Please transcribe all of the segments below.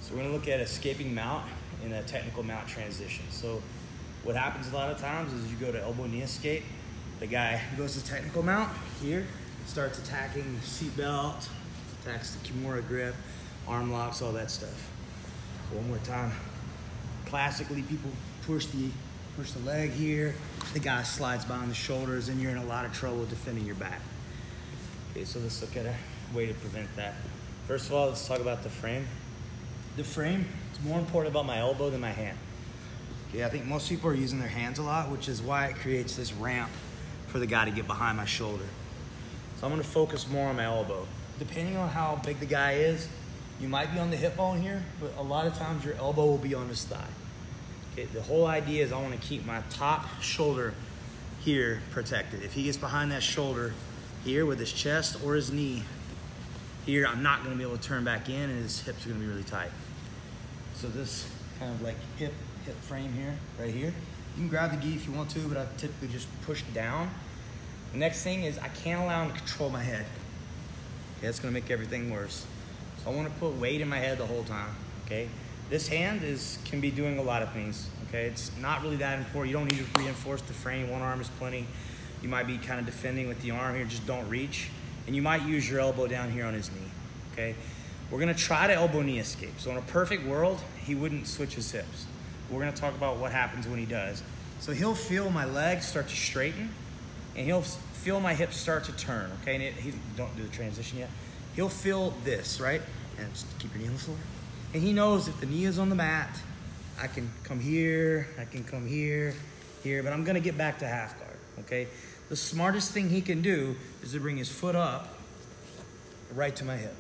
So we're gonna look at escaping mount in a technical mount transition. So what happens a lot of times is you go to elbow knee escape, the guy goes to technical mount here, starts attacking the seat belt, attacks the Kimura grip, arm locks, all that stuff. One more time. Classically, people push the leg here, the guy slides behind the shoulders, and you're in a lot of trouble defending your back. Okay, so let's look at a way to prevent that. First of all, let's talk about the frame. The frame is more important about my elbow than my hand. Okay, I think most people are using their hands a lot, which is why it creates this ramp for the guy to get behind my shoulder. So I'm gonna focus more on my elbow. Depending on how big the guy is, you might be on the hip bone here, but a lot of times your elbow will be on his thigh. Okay, the whole idea is I wanna keep my top shoulder here protected. If he gets behind that shoulder here with his chest or his knee, here I'm not gonna be able to turn back in and his hips are gonna be really tight. So this kind of like hip frame here, right here. You can grab the gi if you want to, but I typically just push down. The next thing is I can't allow him to control my head. Okay, that's gonna make everything worse. So I wanna put weight in my head the whole time, okay? This hand can be doing a lot of things, okay? It's not really that important. You don't need to reinforce the frame. One arm is plenty. You might be kind of defending with the arm here, just don't reach. And you might use your elbow down here on his knee, okay? We're gonna try to elbow knee escape. So in a perfect world, he wouldn't switch his hips. We're gonna talk about what happens when he does. So he'll feel my legs start to straighten, and he'll feel my hips start to turn, okay? And he don't do the transition yet. He'll feel this, right? And just keep your knee on the floor. And he knows if the knee is on the mat, I can come here, I can come here, but I'm gonna get back to half guard, okay? The smartest thing he can do is to bring his foot up right to my hip,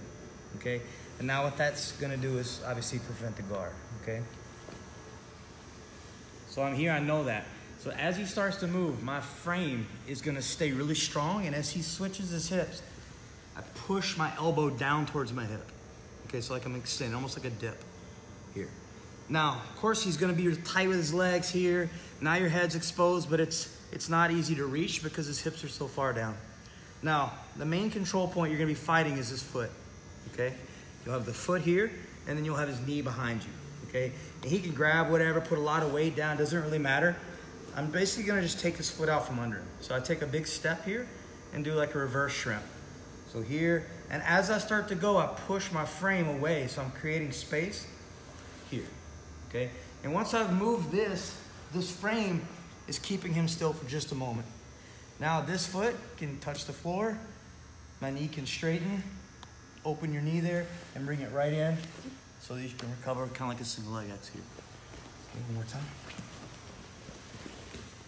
okay? And now what that's gonna do is obviously prevent the guard, okay? So I'm here, I know that. So as he starts to move, my frame is gonna stay really strong, and as he switches his hips, I push my elbow down towards my hip. Okay, so like I'm extending, almost like a dip here. Now, of course, he's gonna be tight with his legs here. Now your head's exposed, but it's not easy to reach because his hips are so far down. Now, the main control point you're gonna be fighting is his foot, okay? You'll have the foot here, and then you'll have his knee behind you, okay? And he can grab whatever, put a lot of weight down, doesn't really matter. I'm basically gonna just take his foot out from under him. So I take a big step here and do like a reverse shrimp. So here, and as I start to go, I push my frame away, so I'm creating space here, okay? And once I've moved this frame is keeping him still for just a moment. Now this foot can touch the floor, my knee can straighten, open your knee there, and bring it right in, so that you can recover kind of like a single leg X here. Okay, one more time.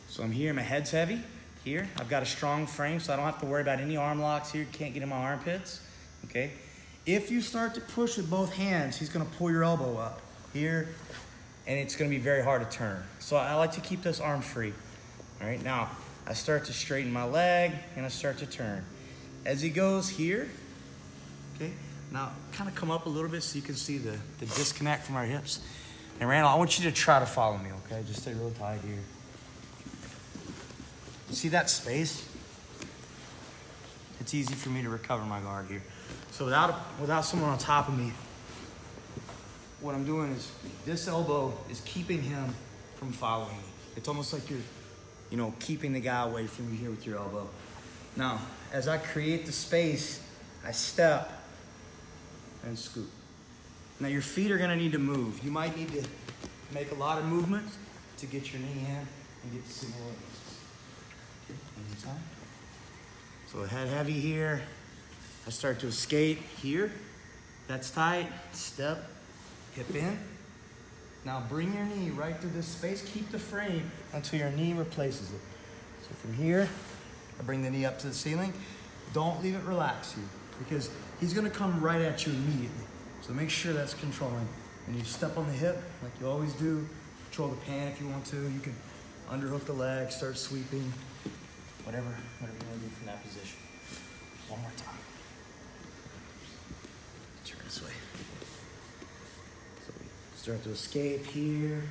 So I'm here, my head's heavy. Here, I've got a strong frame, so I don't have to worry about any arm locks here. Can't get in my armpits, okay? If you start to push with both hands, he's gonna pull your elbow up here, and it's gonna be very hard to turn. So I like to keep this arm free. All right, now I start to straighten my leg, and I start to turn. As he goes here, okay? Now, kind of come up a little bit so you can see the disconnect from our hips. And Randall, I want you to try to follow me, okay? Just stay real tight here. See that space? It's easy for me to recover my guard here. So without someone on top of me, what I'm doing is this elbow is keeping him from following me. It's almost like you're, keeping the guy away from you here with your elbow. Now, as I create the space, I step and scoop. Now your feet are gonna need to move. You might need to make a lot of movements to get your knee in and get the single leg. So head heavy here. I start to escape here. That's tight. Step, hip in. Now bring your knee right through this space. Keep the frame until your knee replaces it. So from here, I bring the knee up to the ceiling. Don't leave it relaxed here because he's gonna come right at you immediately. So make sure that's controlling. And you step on the hip like you always do. Control the pan if you want to. You can underhook the leg, start sweeping. Whatever you want to do from that position. One more time. Turn this way. So we start to escape here.